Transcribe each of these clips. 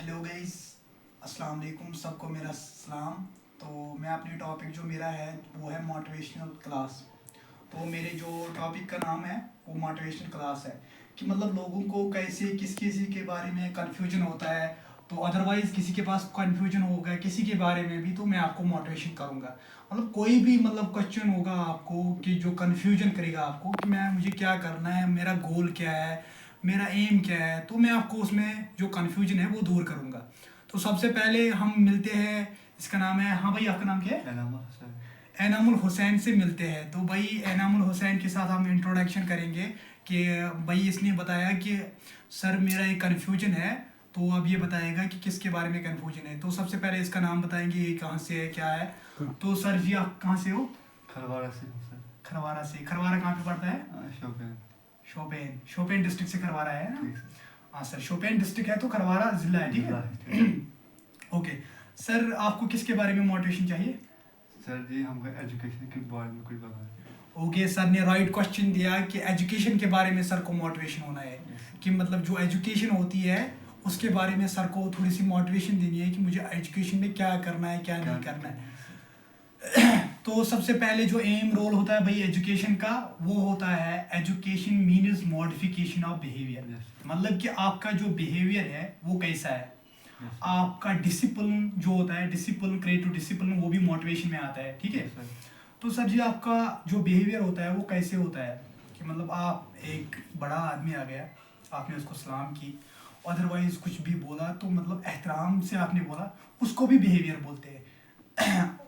Hello guys, अस्सलाम वालेकुम, सबको मेरा सलाम। तो मैं अपनी टॉपिक जो मेरा है वो है मोटिवेशनल क्लास। तो मेरे जो टॉपिक का नाम है वो मोटिवेशनल क्लास है कि मतलब लोगों को कैसे किस किसी के बारे में कन्फ्यूजन होता है। तो अदरवाइज़ किसी के पास कन्फ्यूजन होगा किसी के बारे में भी, तो मैं आपको मोटिवेशन करूँगा। मतलब कोई भी मतलब क्वेश्चन होगा आपको कि जो कन्फ्यूजन करेगा आपको कि मैं मुझे क्या करना है, मेरा गोल क्या है, मेरा एम क्या है, तो मैं आपको उसमें जो कन्फ्यूजन है वो दूर करूँगा। तो सबसे पहले हम मिलते हैं। इसका नाम है, हाँ भाई आपका नाम क्या है? एनामुल हुसैन से मिलते हैं। तो भाई एनामुल हुसैन के साथ हम इंट्रोडक्शन करेंगे कि भाई इसने बताया कि सर मेरा एक कन्फ्यूजन है। तो अब ये बताएगा कि किसके बारे में कन्फ्यूजन है। तो सबसे पहले इसका नाम बताएंगे, ये कहाँ से है, क्या है। तो सर जी आप कहाँ से हो? खरवाड़ा से हूँ सर। खरवारा से। खरवारा कहाँ पे पड़ता है? शोपियान। शोपियान। शोपियान डिस्ट्रिक्ट से खरवारा है ना? ठीक सर। हाँ सर, शोपियान डिस्ट्रिक्ट है तो खरवारा जिला है, ठीक जिला है। है, ठीक ओके सर, आपको किसके बारे में मोटिवेशन चाहिए? सर जी हमको एजुकेशन के बारे में कुछ बताएं। ओके सर ने राइट क्वेश्चन दिया कि एजुकेशन के बारे में सर को मोटिवेशन होना है। कि मतलब जो एजुकेशन होती है उसके बारे में सर को थोड़ी सी मोटिवेशन देनी है कि मुझे एजुकेशन में क्या करना है, क्या नहीं करना है। तो सबसे पहले जो एम रोल होता है भाई एजुकेशन का, वो होता है education means modification of behaviour. मतलब कि आपका जो बिहेवियर है वो कैसा है, आपका डिसिप्लिन जो होता है, डिसिप्लिन क्रिएटिव डिसिप्लिन, वो भी मोटिवेशन में आता है, ठीक है। तो सर जी आपका जो बिहेवियर होता है वो कैसे होता है कि मतलब आप एक बड़ा आदमी आ गया, आपने उसको सलाम की, अदरवाइज कुछ भी बोला तो मतलब एहतराम से आपने बोला, उसको भी बिहेवियर बोलते हैं।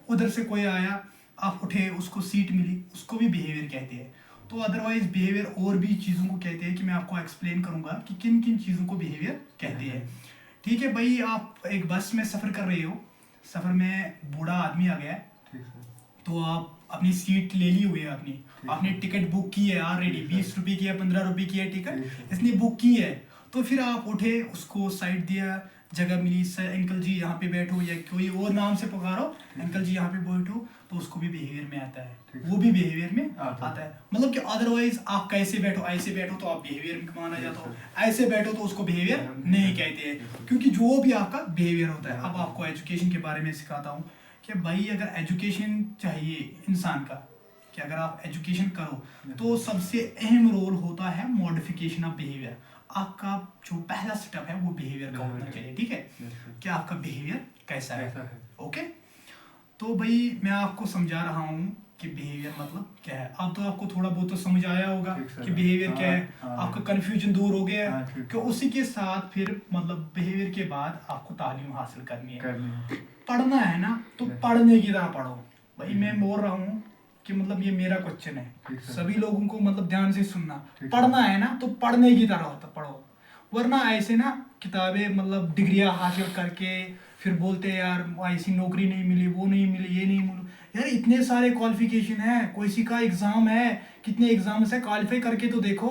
उधर से कोई आया, आप उठे, उसको सीट मिली, उसको भी बिहेवियर कहते हैं। तो अदरवाइज बिहेवियर और भी चीज़ों को कहते हैं कि मैं आपको एक्सप्लेन करूंगा कि किन किन चीज़ों को बिहेवियर कहते हैं। ठीक है भाई, आप एक बस में सफ़र कर रहे हो, सफ़र में बूढ़ा आदमी आ गया है, तो आप अपनी सीट ले ली हुई है, आपने टिकट बुक की है ऑलरेडी, 20 रुपये की है, 15 रुपये की है टिकट, इसने बुक की है। तो फिर आप उठे, उसको साइड दिया, जगह मिली, सर अंकल जी यहाँ पे बैठो, या कोई और नाम से पुकारो, अंकल जी यहाँ पे बैठो, तो उसको भी बिहेवियर में आता है, वो भी बिहेवियर में आता है। मतलब कि अदरवाइज आप कैसे बैठो, ऐसे बैठो तो आप बिहेवियर में माना जाता हो, ऐसे बैठो तो उसको बिहेवियर नहीं कहते हैं, क्योंकि जो भी आपका बिहेवियर होता है। अब आपको एजुकेशन के बारे में सिखाता हूँ कि भाई अगर एजुकेशन चाहिए इंसान का, कि अगर आप एजुकेशन करो तो सबसे अहम रोल होता है मॉडिफिकेशन ऑफ बिहेवियर। आपका जो पहला स्टेप है वो बिहेवियर का होना चाहिए, ठीक है, कि आपका बिहेवियर कैसा है। ओके, तो भाई मैं आपको समझा रहा हूँ कि बिहेवियर मतलब क्या है। अब तो आपको थोड़ा बहुत तो समझ आया होगा कि बिहेवियर क्या है, आपका कन्फ्यूजन दूर हो गया है। कि उसी के साथ फिर मतलब बिहेवियर के बाद आपको तालीम हासिल करनी है, पढ़ना है ना, तो पढ़ने की तरह पढ़ो। भाई मैं बोल रहा हूँ कि मतलब ये मेरा क्वेश्चन है, सभी लोगों को मतलब ध्यान से सुनना। पढ़ना है ना तो पढ़ने की तरह होता पढ़ो, वरना ऐसे ना किताबें मतलब डिग्रियां हासिल करके फिर बोलते हैं यार ऐसी नौकरी नहीं मिली, वो नहीं मिली, ये नहीं मिली। यार इतने सारे क्वालिफिकेशन है, कोई सी का एग्जाम है, कितने एग्जाम से क्वालिफाई करके तो देखो।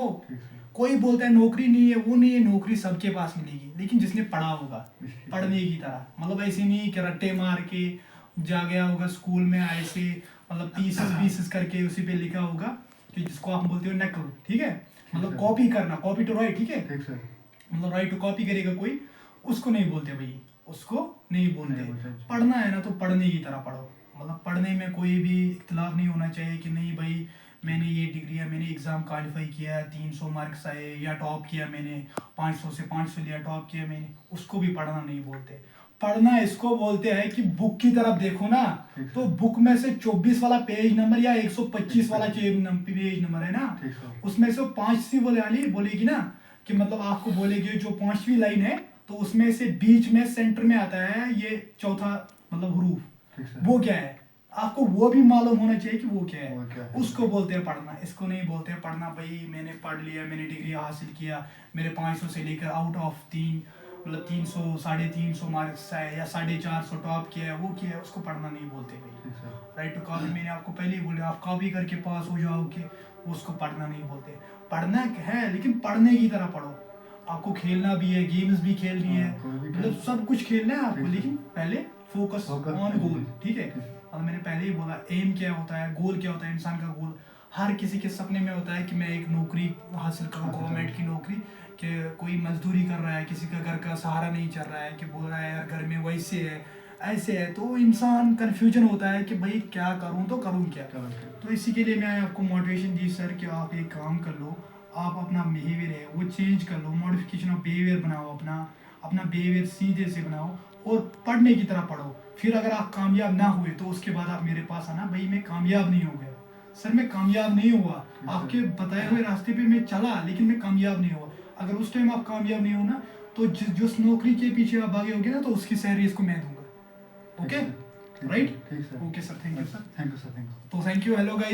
कोई बोलता है नौकरी नहीं है, वो नहीं है, नौकरी सबके पास मिलेगी, लेकिन जिसने पढ़ा होगा पढ़ने की तरह। मतलब ऐसे नहीं कि रट्टे मार के जा गया होगा स्कूल में ऐसे, मतलब 30 20 करके उसी पे लिखा होगा कि जिसको आप बोलते हो नकल, ठीक है, मतलब कॉपी करना, कॉपी टू राइट, ठीक है, मतलब राइट टू कॉपी करेगा कोई, उसको नहीं बोलते भाई, उसको नहीं बोलते। पढ़ना है ना तो पढ़ने की तरह पढ़ो। मतलब पढ़ने में कोई भी इख्तलाफ नहीं होना चाहिए कि नहीं भाई मैंने ये डिग्री है, मैंने एग्ज़ाम क्वालिफाई किया है, 300 मार्क्स आए, या टॉप किया मैंने, 500 से 500 लिया, टॉप किया मैंने, उसको भी पढ़ना नहीं बोलते। पढ़ना इसको बोलते हैं कि बुक की तरफ देखो ना, तो बुक में से 24 वाला पेज नंबर या 125 वाला पेज नंबर है ना, उसमें से 5वीं वाली बोलेगी ना, कि मतलब आपको बोलेगी जो 5वीं लाइन है, तो उसमें से बीच में सेंटर में आता है ये चौथा मतलब हरूफ, वो क्या है, आपको वो भी मालूम होना चाहिए कि वो क्या है। उसको बोलते हैं पढ़ना, इसको नहीं बोलते हैं पढ़ना। भाई मैंने पढ़ लिया, मैंने डिग्री हासिल किया, मेरे 500 से लेकर आउट ऑफ 3 मतलब 300 350 मार्क्स आए, या 450 टॉप किया है, वो किया है, उसको पढ़ना नहीं बोलते भाई। राइट टू कॉपी मैंने आपको पहले ही बोला, आप कॉपी करके पास हो जाओगे, उसको पढ़ना नहीं बोलते। पढ़ना है लेकिन पढ़ने की तरह पढ़ो। आपको खेलना भी है, गेम्स भी खेलनी है, मतलब सब कुछ खेलना है आपको, लेकिन पहले फोकस ऑन गोल, ठीक है। और मैंने पहले ही बोला एम क्या होता है, गोल क्या होता है। इंसान का गोल हर किसी के सपने में होता है कि मैं एक नौकरी हासिल करूँ, गवर्नमेंट की नौकरी, कि कोई मजदूरी कर रहा है, किसी का घर का सहारा नहीं चल रहा है, कि बोल रहा है यार घर में वैसे है ऐसे है, तो इंसान कन्फ्यूजन होता है कि भाई क्या करूँ तो करूँ क्या। तो इसी के लिए मैं आपको मोटिवेशन दी सर कि आप एक काम कर लो, आप अपना बिहेवियर है वो चेंज कर लो, मॉडिफिकेशन ऑफ बिहेवियर बनाओ, अपना बिहेवियर सीधे से बनाओ और पढ़ने की तरह पढ़ो। फिर अगर आप कामयाब ना हुए तो उसके बाद आप मेरे पास आना, भाई मैं कामयाब नहीं हो गया सर, मैं कामयाब नहीं हुआ, आपके बताए हुए रास्ते पे मैं चला लेकिन मैं कामयाब नहीं हुआ। अगर उस टाइम आप कामयाब नहीं हो ना तो जिस नौकरी के पीछे आप भागे होगे ना तो उसकी सैलरी इसको मैं दूंगा। Okay, right? ठीक सर। Okay sir, thank you sir. Thank you sir, thank you. तो थैंक यू, हेलो गाइस।